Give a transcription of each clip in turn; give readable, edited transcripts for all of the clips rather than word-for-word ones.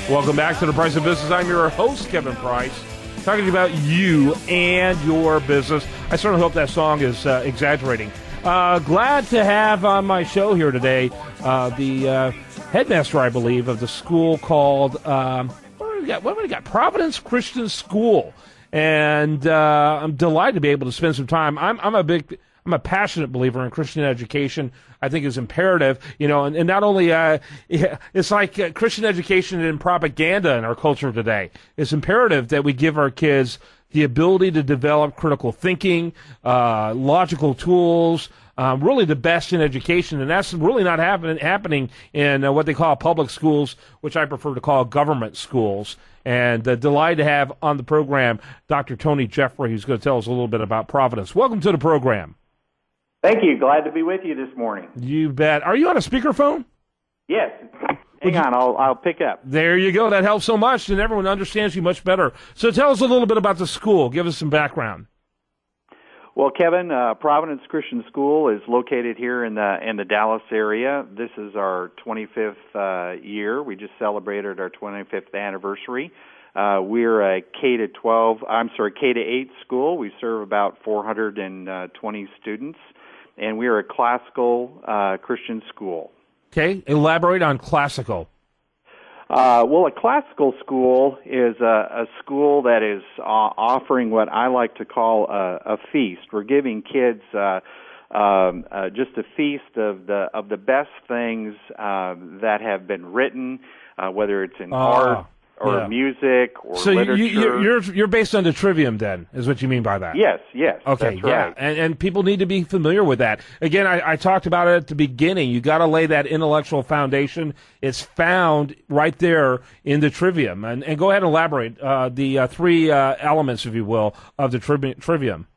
Welcome back to The Price of Business. I'm your host, Kevin Price, talking about you and your business. I certainly hope that song is exaggerating. Glad to have on my show here today the headmaster, I believe, of the school called, what do we got? Providence Christian School. And I'm delighted to be able to spend some time. I'm a passionate believer in Christian education. I think it's imperative, and not only, it's like Christian education and propaganda in our culture today. It's imperative that we give our kids the ability to develop critical thinking, logical tools, really the best in education. And that's really not happening in what they call public schools, which I prefer to call government schools. And delighted to have on the program Dr. Tony Jeffrey, who's going to tell us a little bit about Providence. Welcome to the program. Thank you. Glad to be with you this morning. You bet. Are you on a speakerphone? Yes. Hang on, I'll pick up. There you go. That helps so much, and everyone understands you much better. So tell us a little bit about the school. Give us some background. Well, Kevin, Providence Christian School is located here in the Dallas area. This is our 25th year. We just celebrated our 25th anniversary. We're a K to 8 school. We serve about 420 students, and we are a classical Christian school. Okay, elaborate on classical. Well, a classical school is a school that is offering what I like to call a feast. We're giving kids just a feast of the best things that have been written, whether it's in art or music or literature. So you're based on the trivium, then, is what you mean by that? Yes. Okay, that's right. And people need to be familiar with that. Again, I talked about it at the beginning. You got to lay that intellectual foundation. It's found right there in the trivium. And go ahead and elaborate the three elements, if you will, of the trivium.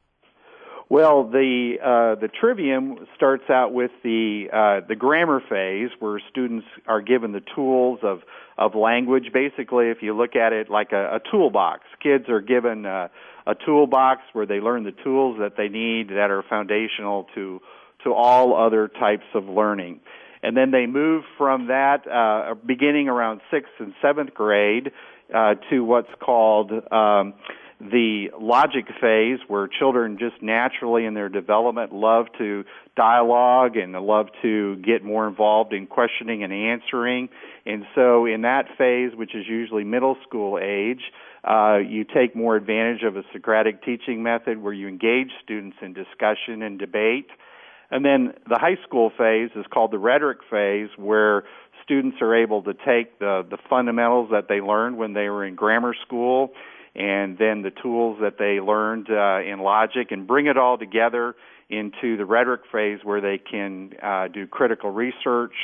Well, the trivium starts out with the grammar phase, where students are given the tools of language. Basically, if you look at it like a toolbox, kids are given a toolbox where they learn the tools that they need that are foundational to all other types of learning. And then they move from that, beginning around 6th and 7th grade, to what's called the logic phase, where children just naturally in their development love to dialogue and love to get more involved in questioning and answering. And so in that phase, which is usually middle school age, you take more advantage of a Socratic teaching method where you engage students in discussion and debate. And then the high school phase is called the rhetoric phase, where students are able to take the fundamentals that they learned when they were in grammar school and then the tools that they learned in logic and bring it all together into the rhetoric phase, where they can do critical research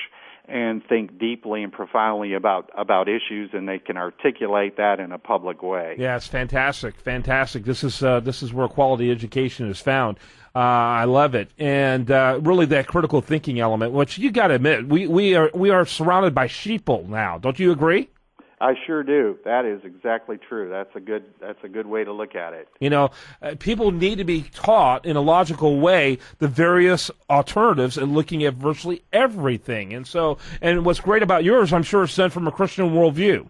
and think deeply and profoundly about issues, and they can articulate that in a public way. Yeah, it's fantastic. This is where quality education is found. I love it, and really that critical thinking element, which you got to admit, we are surrounded by sheeple now. Don't you agree? I sure do. That is exactly true. That's a good way to look at it. People need to be taught in a logical way the various alternatives and looking at virtually everything. And what's great about yours, I'm sure, is sent from a Christian worldview.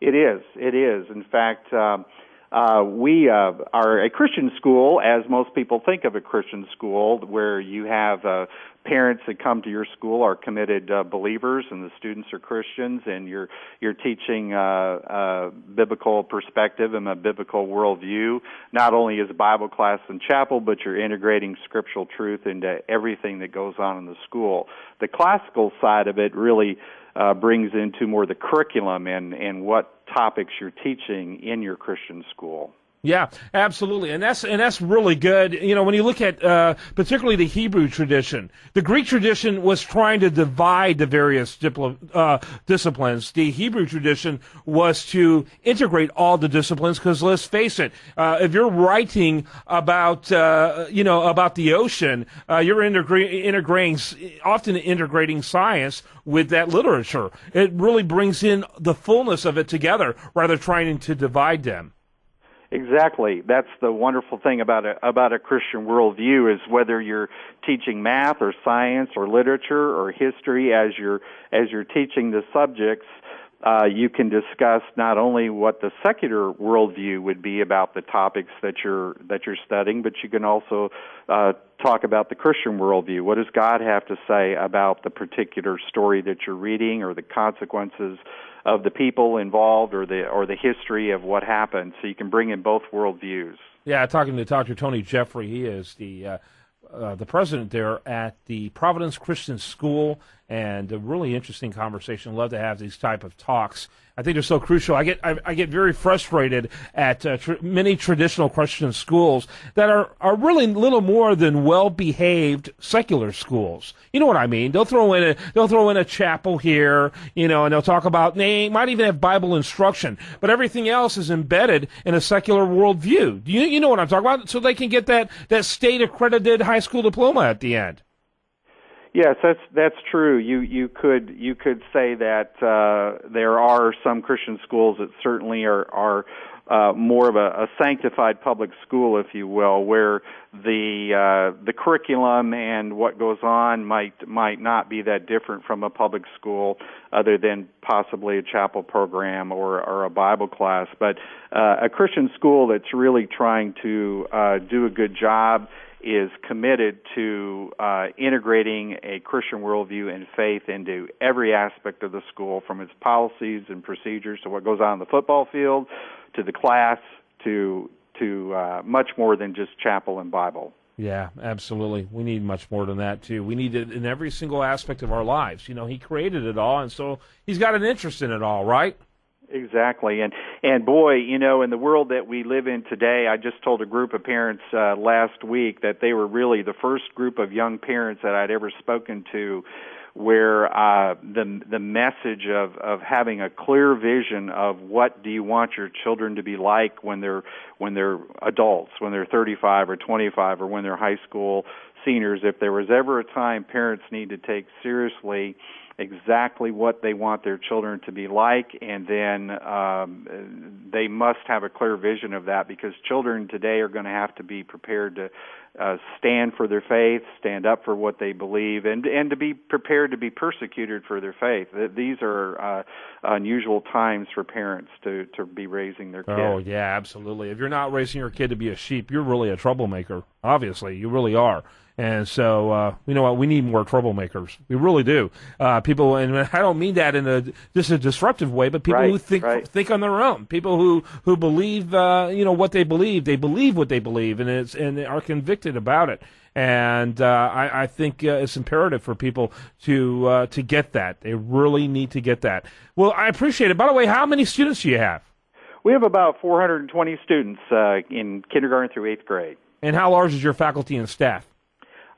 It is. In fact, we are a Christian school, as most people think of a Christian school, where you have parents that come to your school are committed believers, and the students are Christians, and you're teaching a biblical perspective and a biblical worldview. Not only is Bible class and chapel, but you're integrating scriptural truth into everything that goes on in the school. The classical side of it really brings into more the curriculum and what topics you're teaching in your Christian school. Yeah, absolutely, and that's really good. When you look at particularly the Hebrew tradition, the Greek tradition was trying to divide the various disciplines. The Hebrew tradition was to integrate all the disciplines, because let's face it, if you're writing about the ocean, you're often integrating science with that literature. It really brings in the fullness of it together, rather than trying to divide them. Exactly. That's the wonderful thing about a Christian worldview, is whether you're teaching math or science or literature or history, as you're teaching the subjects, you can discuss not only what the secular worldview would be about the topics that you're studying, but you can also talk about the Christian worldview. What does God have to say about the particular story that you're reading, or the consequences of the people involved, or the history of what happened? So you can bring in both worldviews. Yeah, talking to Dr. Tony Jeffrey, he is the president there at the Providence Christian School, and a really interesting conversation. Love to have these type of talks. I think they're so crucial. I get very frustrated at many traditional Christian schools that are really little more than well-behaved secular schools. You know what I mean? They'll throw in a chapel here, and they'll talk about, they might even have Bible instruction, but everything else is embedded in a secular worldview. You know what I'm talking about? So they can get that state-accredited high school diploma at the end. Yes, that's true. You could say that there are some Christian schools that certainly are more of a sanctified public school, if you will, where the curriculum and what goes on might not be that different from a public school, other than possibly a chapel program or a Bible class. But a Christian school that's really trying to do a good job is committed to integrating a Christian worldview and faith into every aspect of the school, from its policies and procedures to what goes on in the football field, to the class, to much more than just chapel and Bible. Yeah, absolutely. We need much more than that, too. We need it in every single aspect of our lives. He created it all, and so he's got an interest in it all, right? Exactly. And boy, in the world that we live in today, I just told a group of parents last week that they were really the first group of young parents that I'd ever spoken to where the message of having a clear vision of what do you want your children to be like when they're adults, when they're 35 or 25, or when they're high school seniors. If there was ever a time parents need to take seriously exactly what they want their children to be like, and then they must have a clear vision of that, because children today are going to have to be prepared to stand for their faith, stand up for what they believe, and to be prepared to be persecuted for their faith. These are unusual times for parents to be raising their kids. Oh, yeah, absolutely. If you're not raising your kid to be a sheep, you're really a troublemaker. Obviously, you really are. And so, you know what? We need more troublemakers. We really do. People, and I don't mean that in just a disruptive way, but people who think on their own. People who believe, what they believe. They believe what they believe, and are convicted about it. And I think it's imperative for people to get that. They really need to get that. Well, I appreciate it. By the way, how many students do you have? We have about 420 students in kindergarten through 8th grade. And how large is your faculty and staff?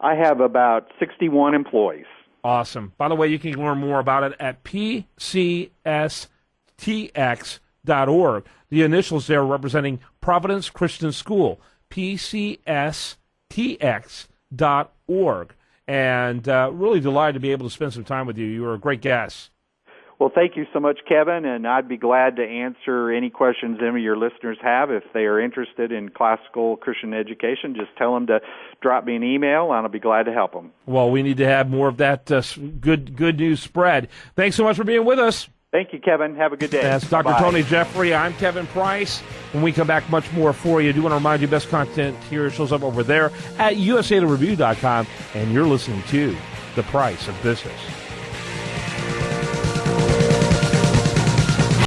I have about 61 employees. Awesome. By the way, you can learn more about it at pcstx.org. The initials there representing Providence Christian School, pcstx.org. And really delighted to be able to spend some time with you. You were a great guest. Well, thank you so much, Kevin, and I'd be glad to answer any questions any of your listeners have. If they are interested in classical Christian education, just tell them to drop me an email, and I'll be glad to help them. Well, we need to have more of that good news spread. Thanks so much for being with us. Thank you, Kevin. Have a good day. That's Dr. Bye. Tony Jeffrey. I'm Kevin Price. When we come back, much more for you. I do want to remind you, best content here shows up over there at usatoreview.com, and you're listening to The Price of Business.